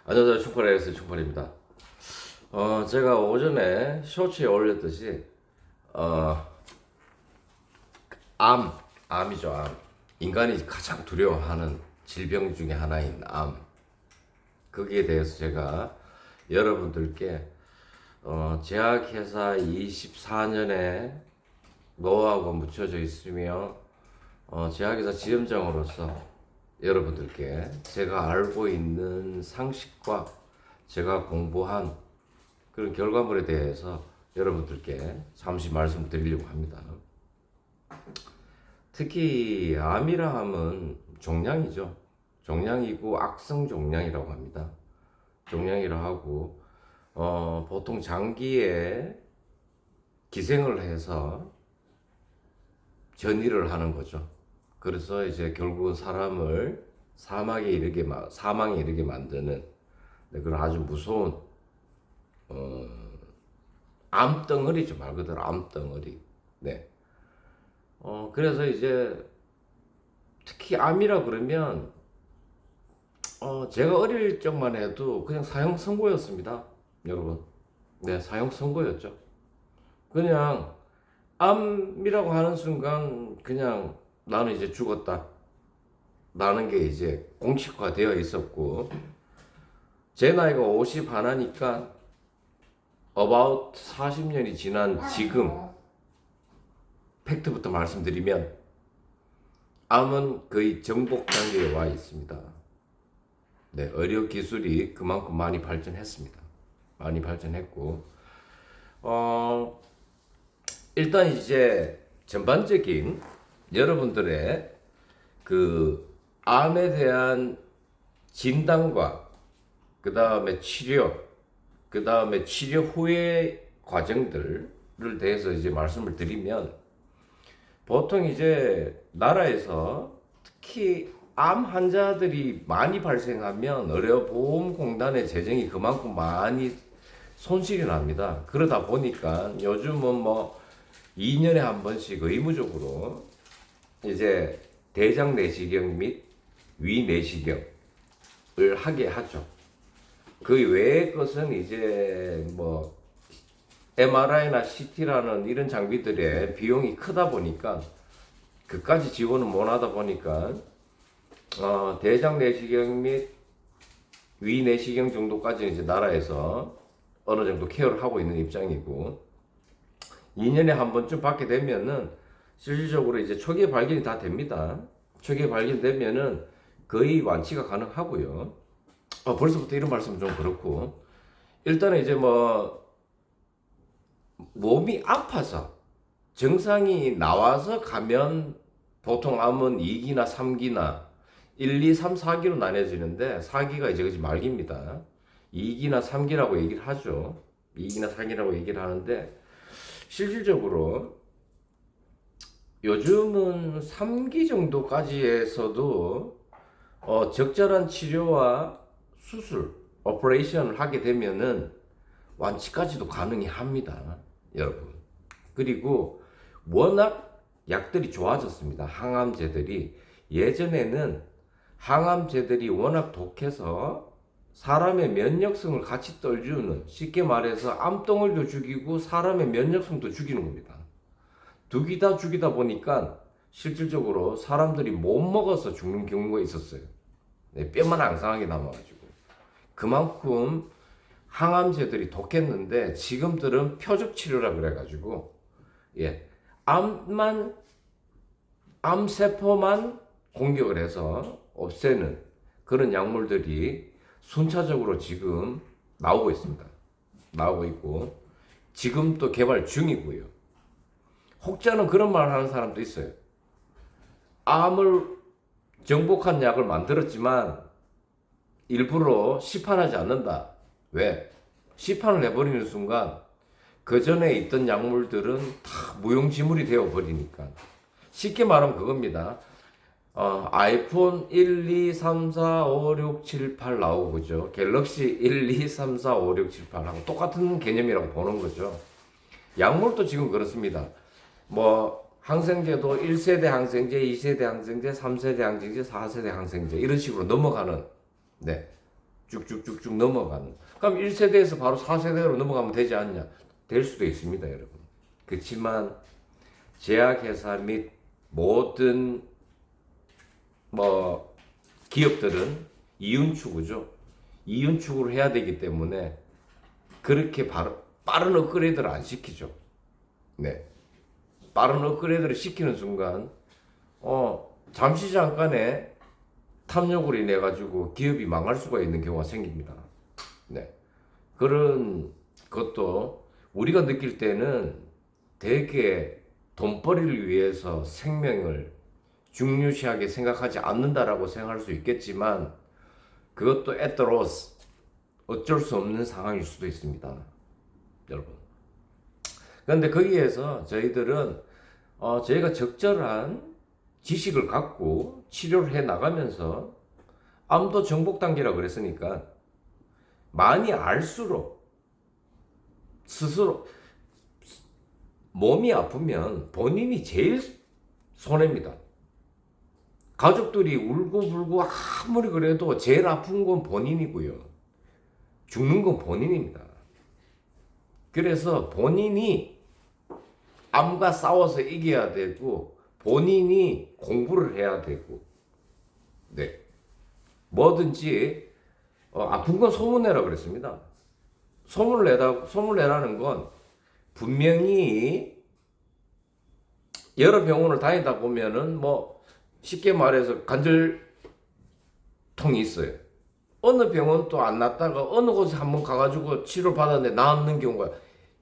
안녕하세요. 충팔에서 충팔입니다. 제가 오전에 쇼츠에 올렸듯이, 어, 암이죠, 암. 인간이 가장 두려워하는 질병 중에 하나인 암. 거기에 대해서 제가 여러분들께, 제약회사 24년에 노하우가 묻혀져 있으며, 제약회사 지점장으로서 여러분들께 제가 알고 있는 상식과 제가 공부한 그런 결과물에 대해서 여러분들께 잠시 말씀드리려고 합니다. 특히 암이라 함은 종양이죠. 종양이고 악성 종양이라고 합니다. 종양이라 하고 보통 장기에 기생을 해서 전이를 하는 거죠. 그래서 이제 결국은 사람을 사망에 이르게 만드는 그런 아주 무서운 암덩어리죠. 말 그대로 암덩어리. 네. 그래서 이제 특히 암이라 그러면 제가 어릴 적만 해도 그냥 사형 선고였습니다. 여러분. 네, 사형 선고였죠. 그냥 암이라고 하는 순간 그냥 나는 이제 죽었다. 라는 게 이제 공식화되어 있었고, 제 나이가 50 하나니까 about 40년이 지난 지금 팩트부터 말씀드리면 암은 거의 정복 단계에 와 있습니다. 네, 의료 기술이 그만큼 많이 발전했습니다. 많이 발전했고, 일단 이제 전반적인 여러분들의 그 암에 대한 진단과 그 다음에 치료, 그 다음에 치료 후의 과정들을 대해서 이제 말씀을 드리면, 보통 이제 나라에서 특히 암 환자들이 많이 발생하면 의료보험공단의 재정이 그만큼 많이 손실이 납니다. 그러다 보니까 요즘은 뭐 2년에 한 번씩 의무적으로 이제 대장 내시경 및 위 내시경을 하게 하죠. 그 외의 것은 이제 뭐 MRI나 CT라는 이런 장비들의 비용이 크다 보니까 그까지 지원을 못 하다 보니까 대장 내시경 및 위 내시경 정도까지는 이제 나라에서 어느 정도 케어를 하고 있는 입장이고, 2년에 한 번쯤 받게 되면은 실질적으로 이제 초기에 발견이 다 됩니다. 초기에 발견되면은 거의 완치가 가능하고요. 벌써부터 이런 말씀은 좀 그렇고, 일단은 이제 뭐 몸이 아파서 증상이 나와서 가면 보통 암은 2기나 3기나 1, 2, 3, 4기로 나뉘어지는데 4기가 이제 그지 말기입니다. 2기나 3기라고 얘기를 하죠. 2기나 3기라고 얘기를 하는데, 실질적으로 요즘은 3기 정도까지에서도 적절한 치료와 수술, 오퍼레이션을 하게 되면은 완치까지도 가능히 합니다, 여러분. 그리고 워낙 약들이 좋아졌습니다. 항암제들이. 예전에는 항암제들이 워낙 독해서 사람의 면역성을 같이 떨주는, 쉽게 말해서 암덩어리도 죽이고 사람의 면역성도 죽이는 겁니다. 두 개 다 죽이다 보니까 실질적으로 사람들이 못 먹어서 죽는 경우가 있었어요. 네, 뼈만 앙상하게 남아가지고. 그만큼 항암제들이 독했는데 지금들은 표적 치료라 그래가지고, 예, 암세포만 공격을 해서 없애는 그런 약물들이 순차적으로 지금 나오고 있습니다. 나오고 있고, 지금 또 개발 중이고요. 혹자는 그런 말 하는 사람도 있어요. 암을 정복한 약을 만들었지만 일부러 시판하지 않는다. 왜? 시판을 해버리는 순간 그 전에 있던 약물들은 다 무용지물이 되어버리니까. 쉽게 말하면 그겁니다. 아이폰 1, 2, 3, 4, 5, 6, 7, 8 나오고 그죠. 갤럭시 1, 2, 3, 4, 5, 6, 7, 8하고 똑같은 개념이라고 보는 거죠. 약물도 지금 그렇습니다. 뭐 항생제도 1세대 항생제, 2세대 항생제, 3세대 항생제, 4세대 항생제 이런 식으로 넘어가는, 네, 쭉쭉쭉쭉 넘어가는. 그럼 1세대에서 바로 4세대로 넘어가면 되지 않냐? 될 수도 있습니다, 여러분. 그렇지만 제약회사 및 모든 뭐 기업들은 이윤추구죠. 이윤추구를 해야 되기 때문에 그렇게 바로 빠른 업그레이드를 안 시키죠. 네. 빠른 업그레이드를 시키는 순간 잠시 잠깐의 탐욕으로 인해 가지고 기업이 망할 수가 있는 경우가 생깁니다. 네. 그런 것도 우리가 느낄 때는 되게 돈벌이를 위해서 생명을 중요시하게 생각하지 않는다라고 생각할 수 있겠지만 그것도 at the loss 어쩔 수 없는 상황일 수도 있습니다, 여러분. 그런데 거기에서 저희들은 저희가 적절한 지식을 갖고 치료를 해 나가면서 암도 정복 단계라 그랬으니까 많이 알수록 스스로 몸이 아프면 본인이 제일 손해입니다. 가족들이 울고불고 아무리 그래도 제일 아픈 건 본인이고요. 죽는 건 본인입니다. 그래서 본인이 암과 싸워서 이겨야 되고 본인이 공부를 해야 되고 네. 뭐든지 아픈 건 소문내라 그랬습니다. 소문내라는 건 분명히 여러 병원을 다니다 보면은 뭐 쉽게 말해서 관절통이 있어요. 어느 병원 또 안 낫다가 어느 곳에 한번 가가지고 치료 받았는데 나았는 경우가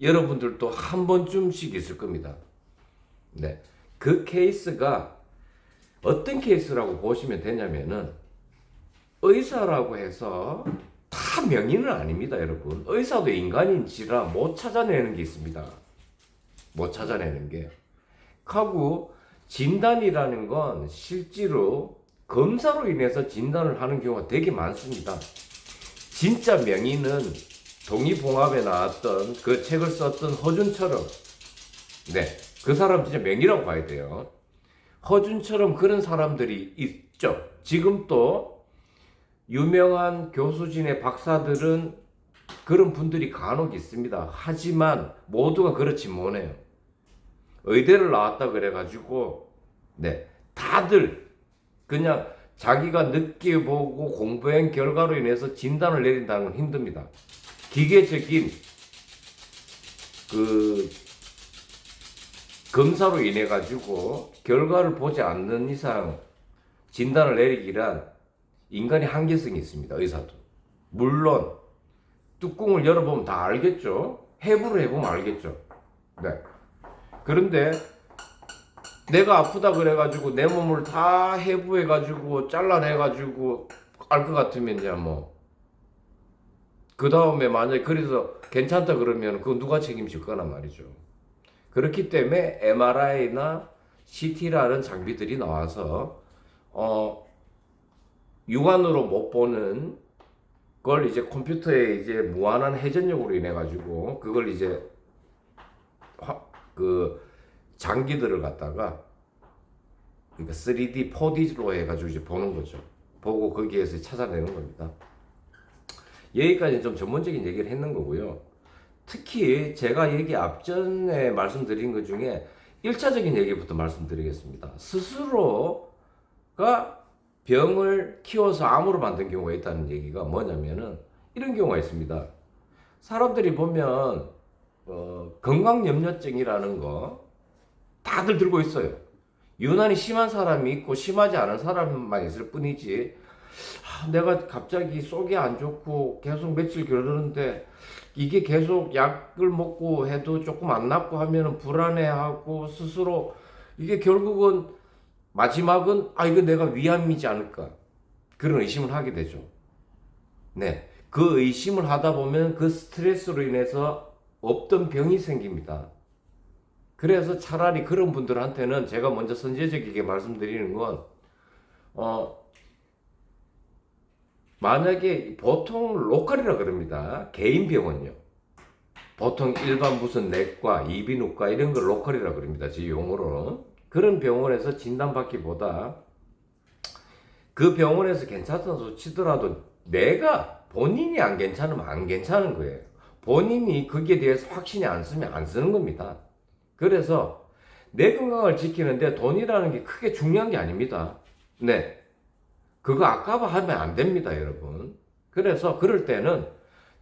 여러분들도 한 번쯤씩 있을 겁니다. 네, 그 케이스가 어떤 케이스라고 보시면 되냐면은 의사라고 해서 다 명의는 아닙니다, 여러분. 의사도 인간인지라 못 찾아내는 게 있습니다. 못 찾아내는 게. 하고 진단이라는 건 실제로 검사로 인해서 진단을 하는 경우가 되게 많습니다. 진짜 명의는 동의봉합에 나왔던 그 책을 썼던 허준처럼, 네, 그 사람 진짜 명의라고 봐야 돼요. 허준처럼 그런 사람들이 있죠. 지금 또 유명한 교수진의 박사들은 그런 분들이 간혹 있습니다. 하지만 모두가 그렇지 못해요. 의대를 나왔다 그래가지고 네, 다들 그냥 자기가 느껴보고 공부한 결과로 인해서 진단을 내린다는 건 힘듭니다. 기계적인 그 검사로 인해 가지고 결과를 보지 않는 이상 진단을 내리기란 인간의 한계성이 있습니다. 의사도. 물론 뚜껑을 열어보면 다 알겠죠. 해부를 해보면 알겠죠. 네. 그런데 내가 아프다 그래가지고 내 몸을 다 해부해가지고 잘라내가지고 알 것 같으면 이제 뭐 그 다음에 만약에 그래서 괜찮다 그러면 그거 누가 책임질 거란 말이죠. 그렇기 때문에 MRI나 CT라는 장비들이 나와서 육안으로 못 보는 걸 이제 컴퓨터에 이제 무한한 회전력으로 인해 가지고 그걸 이제 그 장기들을 갖다가 그러니까 3D, 4D로 해가지고 이제 보는 거죠. 보고 거기에서 찾아내는 겁니다. 여기까지 좀 전문적인 얘기를 했는 거고요. 특히 제가 얘기 앞전에 말씀드린 것 중에 1차적인 얘기부터 말씀드리겠습니다. 스스로가 병을 키워서 암으로 만든 경우가 있다는 얘기가 뭐냐면은 이런 경우가 있습니다. 사람들이 보면 건강염려증이라는 거 다들 들고 있어요. 유난히 심한 사람이 있고 심하지 않은 사람만 있을 뿐이지 내가 갑자기 속이 안 좋고 계속 며칠 겨르는데 이게 계속 약을 먹고 해도 조금 안 낫고 하면은 불안해하고 스스로 이게 결국은 마지막은 이거 내가 위암이지 않을까 그런 의심을 하게 되죠. 네, 그 의심을 하다 보면 그 스트레스로 인해서 없던 병이 생깁니다. 그래서 차라리 그런 분들한테는 제가 먼저 선제적이게 말씀드리는 건 만약에 보통 로컬이라 그럽니다. 개인 병원요. 보통 일반 무슨 내과, 이비인후과 이런 걸 로컬이라 그럽니다. 제 용어로. 그런 병원에서 진단받기보다 그 병원에서 괜찮다고 치더라도 내가 본인이 안 괜찮으면 안 괜찮은 거예요. 본인이 거기에 대해서 확신이 안 쓰면 안 쓰는 겁니다. 그래서 내 건강을 지키는데 돈이라는 게 크게 중요한 게 아닙니다. 네. 그거 아까워하면 안 됩니다, 여러분. 그래서 그럴 때는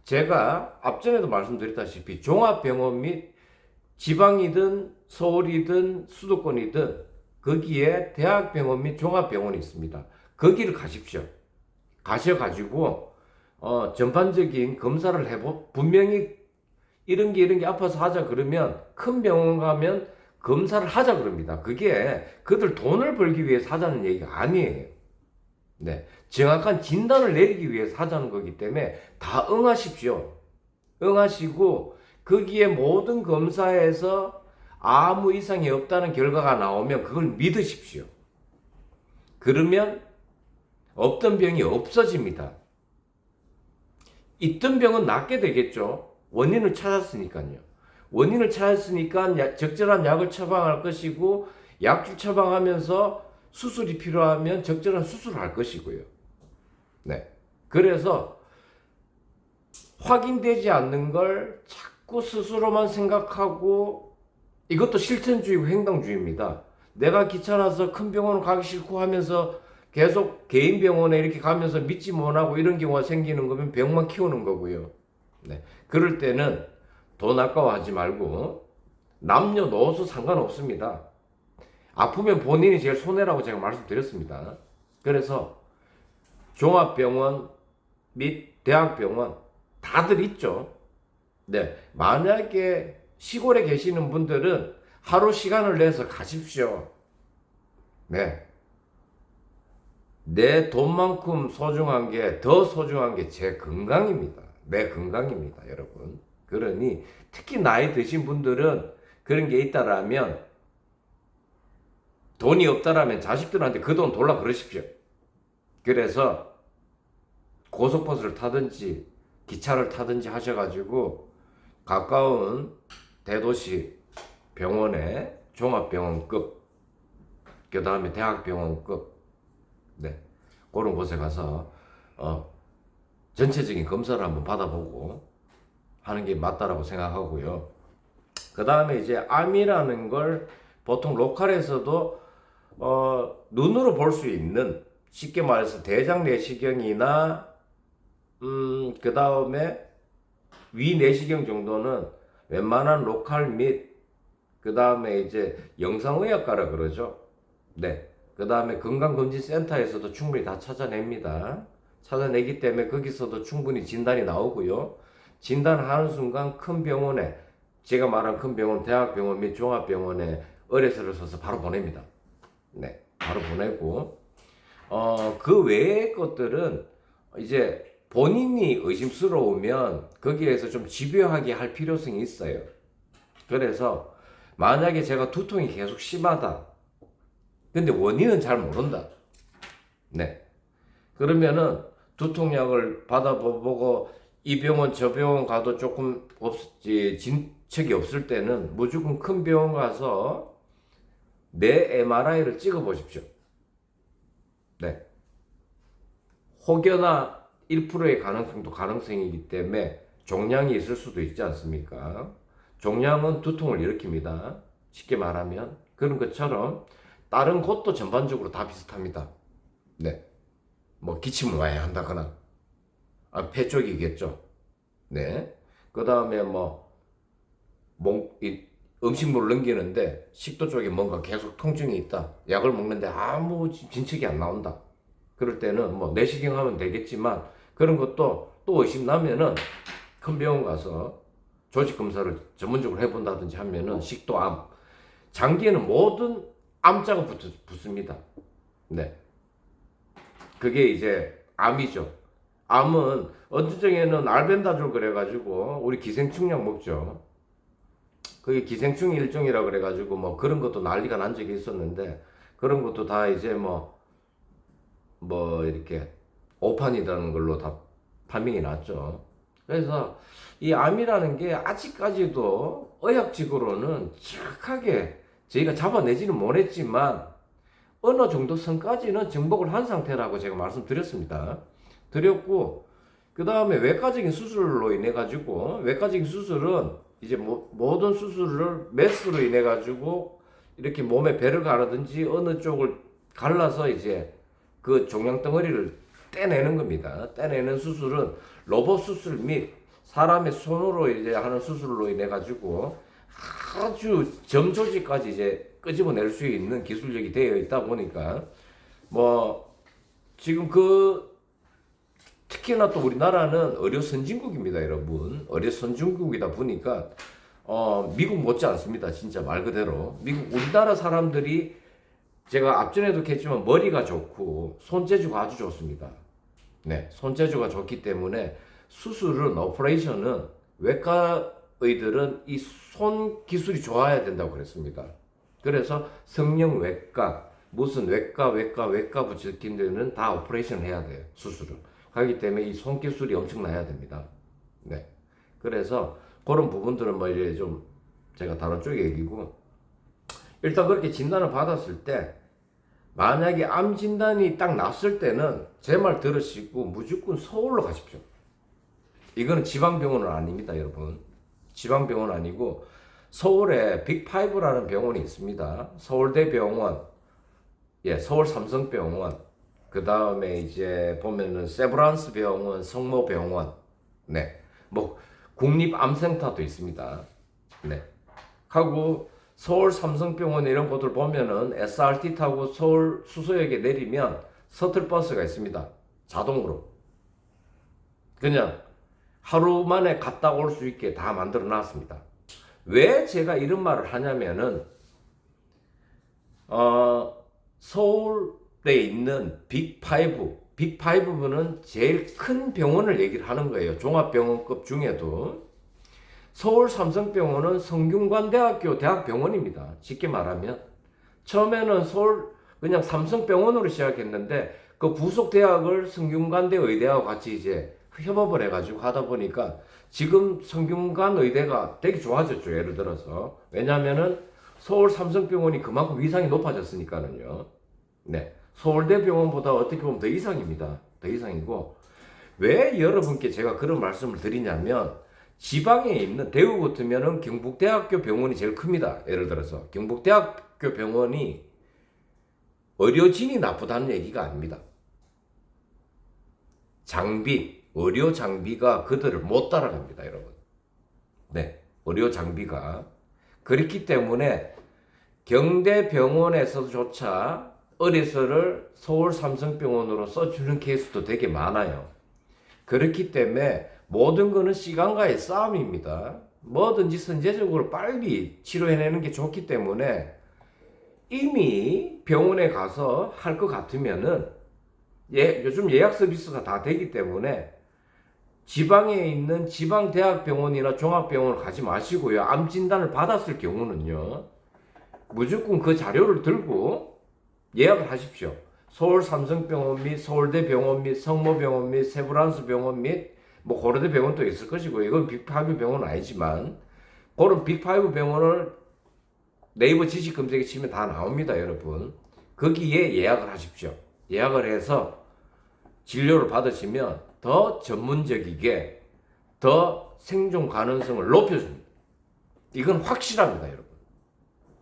제가 앞전에도 말씀드렸다시피 종합병원 및 지방이든 서울이든 수도권이든 거기에 대학병원 및 종합병원이 있습니다. 거기를 가십시오. 가셔가지고 전반적인 검사를 분명히 이런 게 아파서 하자 그러면 큰 병원 가면 검사를 하자 그럽니다. 그게 그들 돈을 벌기 위해서 하자는 얘기가 아니에요. 네, 정확한 진단을 내리기 위해서 하자는 거기 때문에 다 응하십시오. 응하시고 거기에 모든 검사에서 아무 이상이 없다는 결과가 나오면 그걸 믿으십시오. 그러면 없던 병이 없어집니다. 있던 병은 낫게 되겠죠. 원인을 찾았으니까요. 원인을 찾았으니까 적절한 약을 처방할 것이고 약을 처방하면서 수술이 필요하면 적절한 수술을 할 것이고요. 네. 그래서 확인되지 않는 걸 자꾸 스스로만 생각하고 이것도 실천주의고 행동주의입니다. 내가 귀찮아서 큰 병원을 가기 싫고 하면서 계속 개인 병원에 이렇게 가면서 믿지 못하고 이런 경우가 생기는 거면 병만 키우는 거고요. 네. 그럴 때는 돈 아까워하지 말고 남녀노소 상관없습니다. 아프면 본인이 제일 손해라고 제가 말씀드렸습니다. 그래서 종합병원 및 대학병원 다들 있죠. 네. 만약에 시골에 계시는 분들은 하루 시간을 내서 가십시오. 네. 내 돈만큼 소중한 게 더 소중한 게 제 건강입니다. 내 건강입니다, 여러분. 그러니 특히 나이 드신 분들은 그런 게 있다라면 돈이 없다라면 자식들한테 그 돈 돌라 그러십시오. 그래서 고속버스를 타든지 기차를 타든지 하셔가지고 가까운 대도시 병원에 종합병원급 그 다음에 대학병원급 네, 그런 곳에 가서 전체적인 검사를 한번 받아보고 하는 게 맞다라고 생각하고요. 그 다음에 이제 암이라는 걸 보통 로컬에서도 눈으로 볼 수 있는 쉽게 말해서 대장 내시경이나 그 다음에 위 내시경 정도는 웬만한 로컬 및 그 다음에 이제 영상의학과라 그러죠. 네. 그 다음에 건강검진센터에서도 충분히 다 찾아냅니다. 찾아내기 때문에 거기서도 충분히 진단이 나오고요. 진단하는 순간 큰 병원에 제가 말한 큰 병원, 대학병원 및 종합병원에 의뢰서를 써서 바로 보냅니다. 네, 바로 보내고 그 외의 것들은 이제 본인이 의심스러우면 거기에서 좀 집요하게 할 필요성이 있어요. 그래서 만약에 제가 두통이 계속 심하다. 근데 원인은 잘 모른다. 네. 그러면은 두통약을 받아보고 이 병원 저 병원 가도 조금 진척이 없을 때는 무조건 큰 병원 가서 내 MRI를 찍어 보십시오. 네. 혹여나 1%의 가능성이기 때문에 종양이 있을 수도 있지 않습니까? 종양은 두통을 일으킵니다. 쉽게 말하면 그런 것처럼 다른 곳도 전반적으로 다 비슷합니다. 네. 뭐 기침을 많이 한다거나 폐 쪽이겠죠. 네. 그 다음에 음식물을 넘기는데 식도 쪽에 뭔가 계속 통증이 있다. 약을 먹는데 아무 진척이 안 나온다. 그럴 때는 내시경 하면 되겠지만 그런 것도 또 의심 나면은 큰 병원 가서 조직 검사를 전문적으로 해본다든지 하면은 식도암, 장기에는 모든 암자가 붙습니다. 네. 그게 이제 암이죠. 암은 어떤 적에는 알벤다졸 그래가지고 우리 기생충약 먹죠. 그게 기생충 일종이라 그래가지고 그런 것도 난리가 난 적이 있었는데 그런 것도 다 이제 이렇게 오판이라는 걸로 다 판명이 났죠. 그래서 이 암이라는 게 아직까지도 의학적으로는 정확하게 저희가 잡아내지는 못했지만 어느 정도 선까지는 정복을 한 상태라고 제가 말씀드렸습니다. 드렸고 그 다음에 외과적인 수술로 인해 가지고, 외과적인 수술은 이제 모든 수술을 메스로 인해 가지고 이렇게 몸에 배를 가르든지 어느 쪽을 갈라서 이제 그 종양 덩어리를 떼내는 겁니다. 떼내는 수술은 로봇 수술 및 사람의 손으로 이제 하는 수술로 인해 가지고 아주 점 조직까지 이제 끄집어낼 수 있는 기술력이 되어 있다 보니까 뭐 지금 특히나 또 우리나라는 의료 선진국입니다, 여러분. 의료 선진국이다 보니까 미국 못지 않습니다. 진짜 말 그대로 우리나라 사람들이 제가 앞전에도 했지만 머리가 좋고 손재주가 아주 좋습니다. 네, 손재주가 좋기 때문에 수술은 오퍼레이션은 외과의들은 이 손 기술이 좋아야 된다고 그랬습니다. 그래서 성형외과 무슨 외과 붙인 데는 다 오퍼레이션 해야 돼요. 수술을. 하기 때문에 이 손 기술이 엄청나야 됩니다. 네. 그래서 그런 부분들은 뭐 이제 좀 제가 다른 쪽 얘기고, 일단 그렇게 진단을 받았을 때 만약에 암 진단이 딱 났을 때는 제 말 들으시고 무조건 서울로 가십시오. 이거는 지방병원은 아닙니다, 여러분. 지방병원 아니고 서울에 빅5라는 병원이 있습니다. 서울대병원, 예, 서울 삼성병원, 그 다음에 이제 보면은 세브란스 병원, 성모병원, 네, 뭐 국립암센터도 있습니다. 네, 하고 서울 삼성병원 이런 곳을 보면은 SRT 타고 서울 수서역에 내리면 서틀버스가 있습니다. 자동으로. 그냥 하루 만에 갔다 올 수 있게 다 만들어 놨습니다. 왜 제가 이런 말을 하냐면은, 서울에 있는 빅5는 제일 큰 병원을 얘기를 하는 거예요. 종합병원급 중에도. 서울 삼성병원은 성균관대학교 대학병원입니다. 쉽게 말하면. 처음에는 그냥 삼성병원으로 시작했는데, 그 부속 대학을 성균관대 의대하고 같이 이제 협업을 해가지고 하다 보니까 지금 성균관 의대가 되게 좋아졌죠. 예를 들어서. 왜냐면은 서울 삼성병원이 그만큼 위상이 높아졌으니까는요. 네. 서울대병원보다 어떻게 보면 더 이상입니다. 더 이상이고. 왜 여러분께 제가 그런 말씀을 드리냐면, 지방에 있는 대구 같으면은 경북대학교 병원이 제일 큽니다. 예를 들어서. 경북대학교 병원이 의료진이 나쁘다는 얘기가 아닙니다. 의료 장비가 그들을 못 따라갑니다, 여러분. 네, 의료 장비가. 그렇기 때문에 경대병원에서조차 의뢰서를 서울 삼성병원으로 써주는 케이스도 되게 많아요. 그렇기 때문에 모든 거는 시간과의 싸움입니다. 뭐든지 선제적으로 빨리 치료해내는 게 좋기 때문에 이미 병원에 가서 할 것 같으면은 요즘 예약 서비스가 다 되기 때문에 지방에 있는 지방대학병원이나 종합병원을 가지 마시고요. 암 진단을 받았을 경우는요, 무조건 그 자료를 들고 예약을 하십시오. 서울 삼성병원 및 서울대병원 및 성모병원 및 세브란스 병원 및 뭐 고려대 병원도 있을 것이고, 이건 빅5 병원은 아니지만 그런 빅5 병원을 네이버 지식 검색에 치면 다 나옵니다, 여러분. 거기에 예약을 하십시오. 예약을 해서 진료를 받으시면 더 전문적이게 더 생존 가능성을 높여줍니다. 이건 확실합니다, 여러분.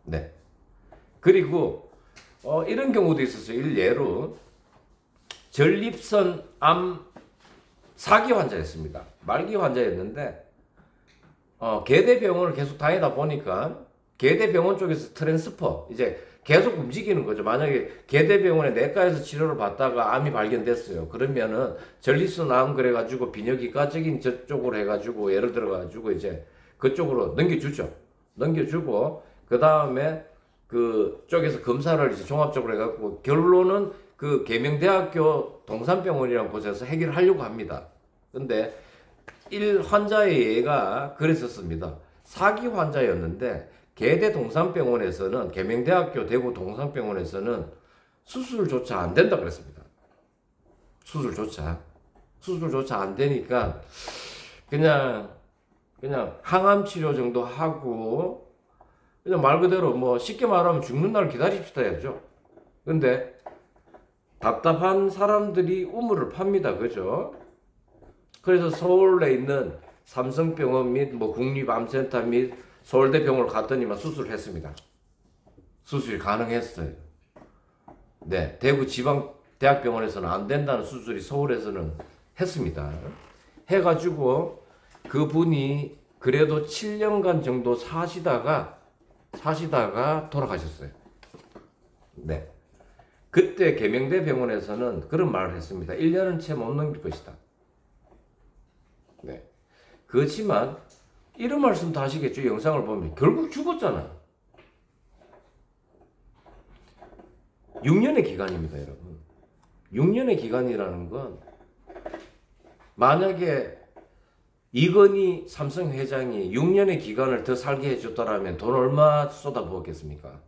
네. 그리고 이런 경우도 있었어요. 일례로 전립선 암 4기 환자였습니다. 말기 환자였는데 계대병원을 계속 다니다 보니까 계대병원 쪽에서 트랜스퍼 이제 계속 움직이는 거죠. 만약에 계대병원에 내과에서 치료를 받다가 암이 발견됐어요. 그러면은 전립선 암 그래가지고 비뇨기과적인 저쪽으로 해가지고 예를 들어가지고 이제 그쪽으로 넘겨주죠. 넘겨주고 그 다음에 그 쪽에서 검사를 이제 종합적으로 해갖고 결론은 그 계명대학교 동산병원이라는 곳에서 해결하려고 합니다. 근데 1 환자의 예가 그랬었습니다. 4기 환자였는데 계대 동산병원에서는 계명대학교 대구 동산병원에서는 수술조차 안 된다 그랬습니다. 수술조차 안 되니까 그냥 항암 치료 정도 하고 그냥 말 그대로 뭐 쉽게 말하면 죽는 날 기다립시다 해야죠. 근데 답답한 사람들이 우물을 팝니다. 그죠? 그래서 서울에 있는 삼성병원 및 뭐 국립암센터 및 서울대병원을 갔더니만 수술을 했습니다. 수술이 가능했어요. 네, 대구 지방대학병원에서는 안 된다는 수술이 서울에서는 했습니다. 해가지고 그분이 그래도 7년간 정도 사시다가 돌아가셨어요. 네. 그때 계명대 병원에서는 그런 말을 했습니다. 1년은 채 못 넘길 것이다. 네. 그렇지만 이런 말씀도 하시겠죠. 영상을 보면 결국 죽었잖아. 6년의 기간입니다, 여러분. 6년의 기간이라는 건 만약에 이건희 삼성 회장이 6년의 기간을 더 살게 해줬다라면 돈 얼마 쏟아부었겠습니까?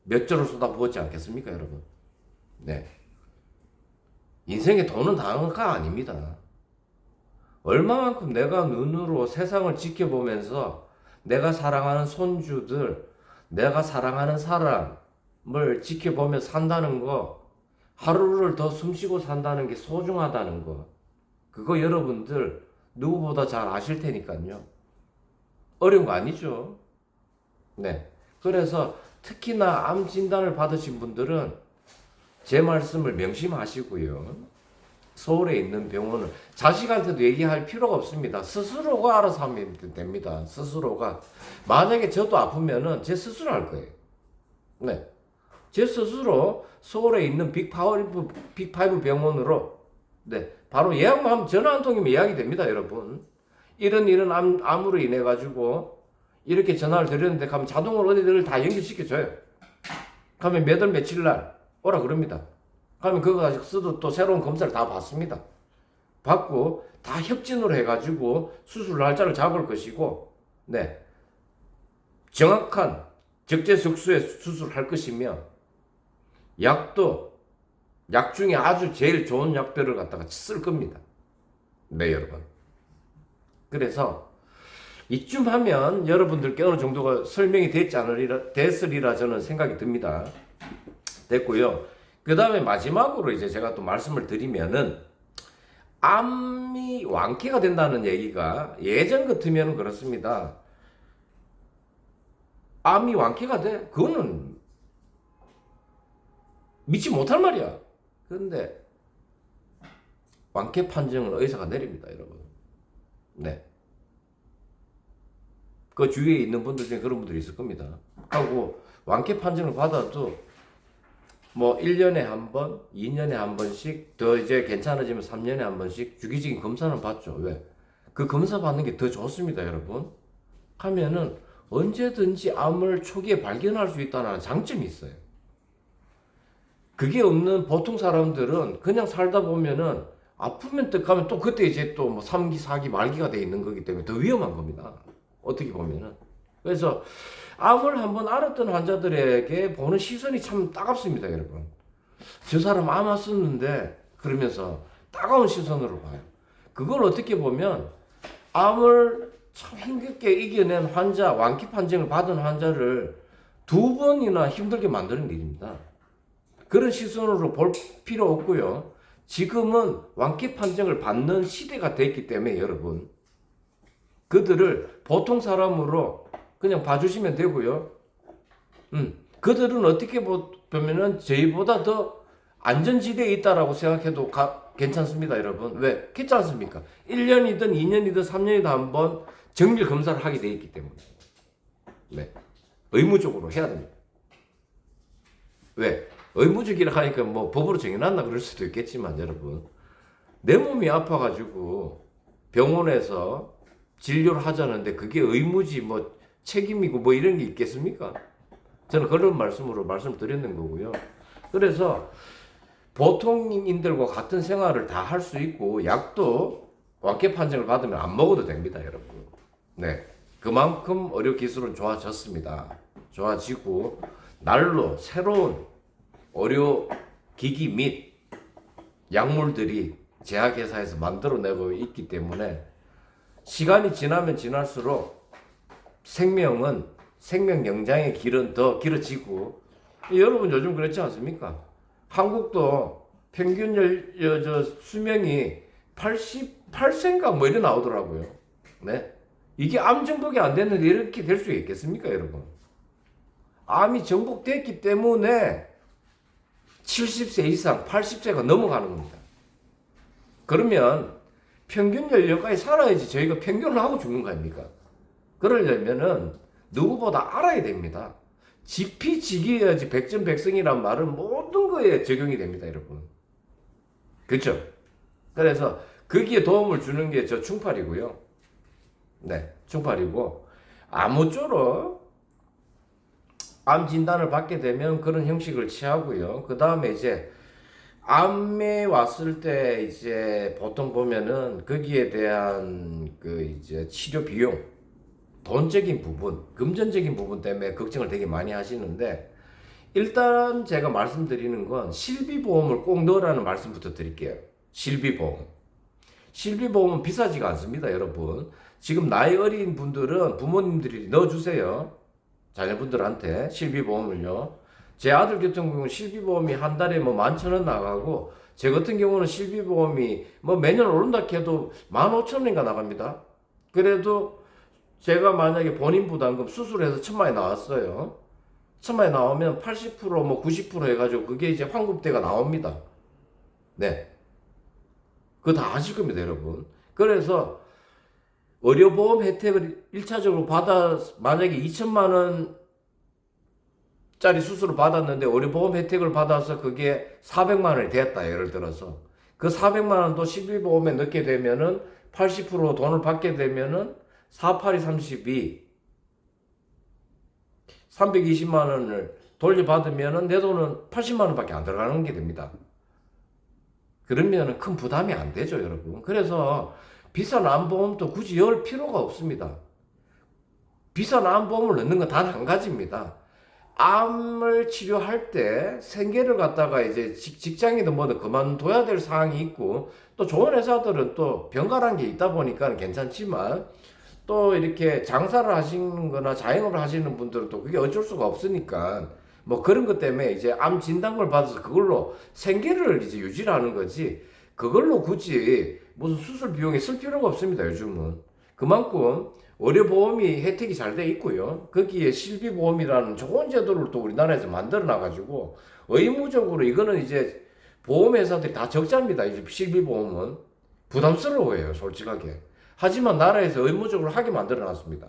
몇 조를 쏟아부었지 않겠습니까, 여러분? 네. 인생의 돈은 다가 아닙니다. 얼마만큼 내가 눈으로 세상을 지켜보면서 내가 사랑하는 손주들, 내가 사랑하는 사람을 지켜보며 산다는 거, 하루를 더 숨쉬고 산다는 게 소중하다는 거, 그거 여러분들 누구보다 잘 아실 테니까요. 어려운 거 아니죠? 네. 그래서 특히나 암 진단을 받으신 분들은 제 말씀을 명심하시고요. 서울에 있는 병원은 자식한테도 얘기할 필요가 없습니다. 스스로가 알아서 하면 됩니다. 스스로가. 만약에 저도 아프면은 제 스스로 할 거예요. 네. 제 스스로 서울에 있는 빅5 병원으로 네. 바로 예약만 하면 전화 한 통이면 예약이 됩니다, 여러분. 이런 암으로 인해 가지고 이렇게 전화를 드렸는데 가면 자동으로 어디를 다 연결시켜줘요. 가면 몇 월 며칠 날 오라 그럽니다. 그러면 그거 가지고 써도 또 새로운 검사를 다 받습니다. 받고 다 협진으로 해가지고 수술 날짜를 잡을 것이고, 네. 정확한 적재적소에 수술할 것이며, 약 중에 아주 제일 좋은 약들을 갖다가 쓸 겁니다. 네, 여러분. 그래서 이쯤 하면 여러분들께 어느 정도가 설명이 됐으리라 저는 생각이 듭니다. 됐고요. 그 다음에 마지막으로 이제 제가 또 말씀을 드리면은 암이 완쾌가 된다는 얘기가 예전 같으면 그렇습니다. 암이 완쾌가 돼? 그거는 믿지 못할 말이야. 그런데 완쾌 판정을 의사가 내립니다, 여러분. 네. 그 주위에 있는 분들 중에 그런 분들이 있을 겁니다. 하고 완쾌 판정을 받아도 뭐 1년에 한 번, 2년에 한 번씩, 더 이제 괜찮아지면 3년에 한 번씩 주기적인 검사는 받죠. 왜? 그 검사 받는 게 더 좋습니다, 여러분. 하면은 언제든지 암을 초기에 발견할 수 있다는 장점이 있어요. 그게 없는 보통 사람들은 그냥 살다 보면은 아프면 또 가면 또 그때 이제 또 뭐 3기, 4기, 말기가 돼 있는 거기 때문에 더 위험한 겁니다. 어떻게 보면은. 그래서 암을 한번 앓았던 환자들에게 보는 시선이 참 따갑습니다, 여러분. 저 사람 암 왔었는데 그러면서 따가운 시선으로 봐요. 그걸 어떻게 보면 암을 참 힘겹게 이겨낸 환자, 완쾌 판정을 받은 환자를 2번이나 힘들게 만드는 일입니다. 그런 시선으로 볼 필요 없고요. 지금은 완쾌 판정을 받는 시대가 됐기 때문에 여러분, 그들을 보통 사람으로 그냥 봐주시면 되고요. 그들은 어떻게 보면은 저희보다 더 안전지대에 있다라고 생각해도 괜찮습니다, 여러분. 왜? 그렇지 않습니까? 1년이든 2년이든 3년이든 한번 정밀 검사를 하게 돼 있기 때문에. 네. 의무적으로 해야 됩니다. 왜? 의무적이라 하니까 뭐 법으로 정해놨나 그럴 수도 있겠지만 여러분, 내 몸이 아파가지고 병원에서 진료를 하자는데 그게 의무지 뭐 책임이고 뭐 이런 게 있겠습니까? 저는 그런 말씀으로 말씀드리는 거고요. 그래서 보통인들과 같은 생활을 다 할 수 있고 약도 완쾌 판정을 받으면 안 먹어도 됩니다, 여러분. 네, 그만큼 의료 기술은 좋아졌습니다. 좋아지고 날로 새로운 의료 기기 및 약물들이 제약회사에서 만들어내고 있기 때문에 시간이 지나면 지날수록 생명 연장의 길은 더 길어지고, 여러분 요즘 그렇지 않습니까? 한국도 평균 수명이 8생각 뭐 이래 나오더라고요. 네. 이게 암 정복이 안 됐는데 이렇게 될 수 있겠습니까, 여러분? 암이 정복됐기 때문에 70세 이상, 80세가 넘어가는 겁니다. 그러면 평균 연령까지 살아야지 저희가 평균을 하고 죽는 거 아닙니까? 그러려면은 누구보다 알아야 됩니다. 지피지기여야지 백전백승이란 말은 모든 거에 적용이 됩니다, 여러분. 그렇죠? 그래서 거기에 도움을 주는 게 저 충팔이고요. 네, 충팔이고 아무쪼록 암 진단을 받게 되면 그런 형식을 취하고요. 그 다음에 이제 암에 왔을 때 이제 보통 보면은 거기에 대한 그 이제 치료 비용, 돈적인 부분, 금전적인 부분 때문에 걱정을 되게 많이 하시는데 일단 제가 말씀드리는 건 실비보험을 꼭 넣으라는 말씀부터 드릴게요. 실비보험. 실비보험은 비싸지가 않습니다, 여러분. 지금 나이 어린 분들은 부모님들이 넣어주세요. 자녀분들한테 실비보험을요. 제 아들 같은 경우는 실비보험이 한 달에 뭐 11,000원 나가고 제 같은 경우는 실비보험이 뭐 매년 오른다 해도 15,000원인가 나갑니다. 그래도 제가 만약에 본인 부담금 수술해서 1,000만원이 나왔어요. 1,000만원이 나오면 80%뭐 90% 해가지고 그게 이제 환급대가 나옵니다. 네. 그거 다 아실 겁니다, 여러분. 그래서 의료보험 혜택을 1차적으로 만약에 2천만 원짜리 수술을 받았는데 의료보험 혜택을 받아서 그게 400만 원이 됐다, 예를 들어서. 그 400만 원도 실비보험에 넣게 되면은 80% 돈을 받게 되면은 4, 8이 32, 320만 원을 돌려받으면은 내 돈은 80만 원밖에 안 들어가는 게 됩니다. 그러면은 큰 부담이 안 되죠, 여러분. 그래서 비싼 암보험도 굳이 열 필요가 없습니다. 비싼 암보험을 넣는 건 단 한 가지입니다. 암을 치료할 때 생계를 갖다가 이제 직장이든 뭐든 그만둬야 될 상황이 있고 또 좋은 회사들은 또 병가란 게 있다 보니까 괜찮지만 또 이렇게 장사를 하시는 거나 자영업을 하시는 분들은 또 그게 어쩔 수가 없으니까 뭐 그런 것 때문에 이제 암 진단을 받아서 그걸로 생계를 이제 유지하는 거지 그걸로 굳이 무슨 수술 비용에 쓸 필요가 없습니다, 요즘은. 그만큼 의료보험이 혜택이 잘 돼 있고요. 거기에 실비보험이라는 좋은 제도를 또 우리나라에서 만들어 놔가지고 의무적으로 이거는 이제 보험회사들이 다 적자입니다. 이제 실비보험은 부담스러워요, 솔직하게. 하지만 나라에서 의무적으로 하게 만들어 놨습니다.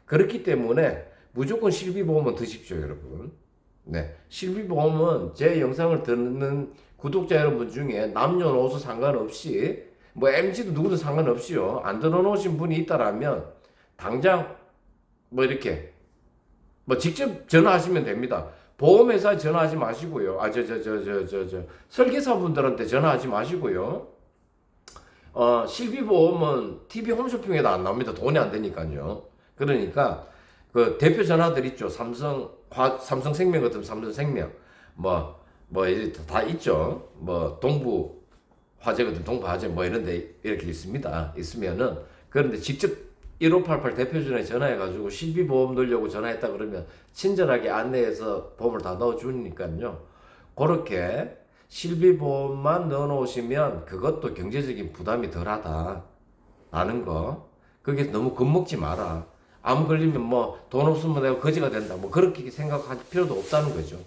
그렇기 때문에 무조건 실비보험은 드십시오, 여러분. 네, 실비보험은 제 영상을 듣는 구독자 여러분 중에 남녀노소 상관없이 뭐 MZ도 누구도 상관없이요. 안 들어놓으신 분이 있다라면 당장 뭐 이렇게 뭐 직접 전화하시면 됩니다. 보험회사에 전화하지 마시고요. 설계사분들한테 전화하지 마시고요. 실비보험은 TV 홈쇼핑에도 안 나옵니다. 돈이 안 되니까요. 그러니까 그 대표 전화들 있죠. 삼성생명 같은 삼성생명 뭐 이제 다 있죠. 뭐 동부화재 같은 동부화재 뭐 이런데 이렇게 있으면은 그런데 직접 1588 대표전에 전화해가지고 실비보험 넣으려고 전화했다 그러면 친절하게 안내해서 보험을 다 넣어주니까요. 그렇게 실비보험만 넣어놓으시면 그것도 경제적인 부담이 덜하다 라는 거. 그게 너무 겁먹지 마라. 암 걸리면 뭐 돈 없으면 내가 거지가 된다 뭐 그렇게 생각할 필요도 없다는 거죠.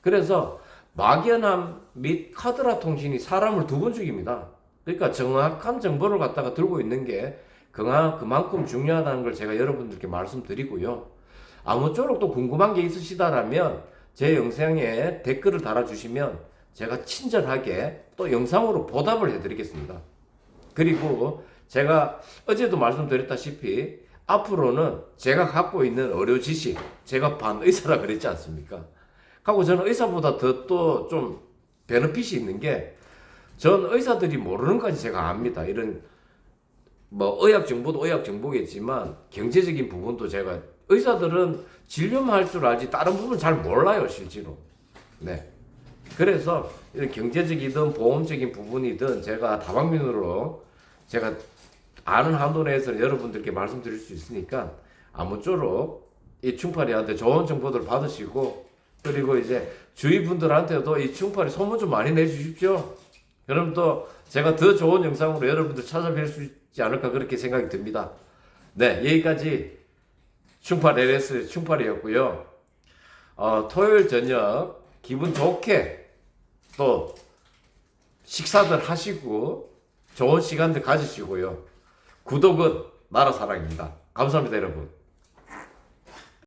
그래서 막연함 및 카드라 통신이 사람을 2번 죽입니다. 그러니까 정확한 정보를 갖다가 들고 있는 게 그만큼 중요하다는 걸 제가 여러분들께 말씀드리고요. 아무쪼록 또 궁금한 게 있으시다라면 제 영상에 댓글을 달아주시면 제가 친절하게 또 영상으로 보답을 해드리겠습니다. 그리고 제가 어제도 말씀드렸다시피 앞으로는 제가 갖고 있는 의료 지식, 제가 반의사라 그랬지 않습니까? 하고 저는 의사보다 더 또 좀 베너핏이 있는 게 전 의사들이 모르는 것까지 제가 압니다. 이런 뭐 의학 정보도 의학 정보겠지만 경제적인 부분도 제가 의사들은 진료만 할 줄 알지 다른 부분 잘 몰라요, 실제로. 네. 그래서 이런 경제적이든 보험적인 부분이든 제가 다방면으로 제가 아는 한도 내에서 여러분들께 말씀드릴 수 있으니까 아무쪼록 이 충팔이한테 좋은 정보들 받으시고 그리고 이제 주위 분들한테도 이 충팔이 소문 좀 많이 내주십시오. 그럼 또 제가 더 좋은 영상으로 여러분들 찾아뵐 수 있지 않을까 그렇게 생각이 듭니다. 네, 여기까지 충팔 LS 충팔이었고요. 토요일 저녁 기분 좋게 또 식사들 하시고 좋은 시간들 가지시고요. 구독은 나라 사랑입니다. 감사합니다, 여러분.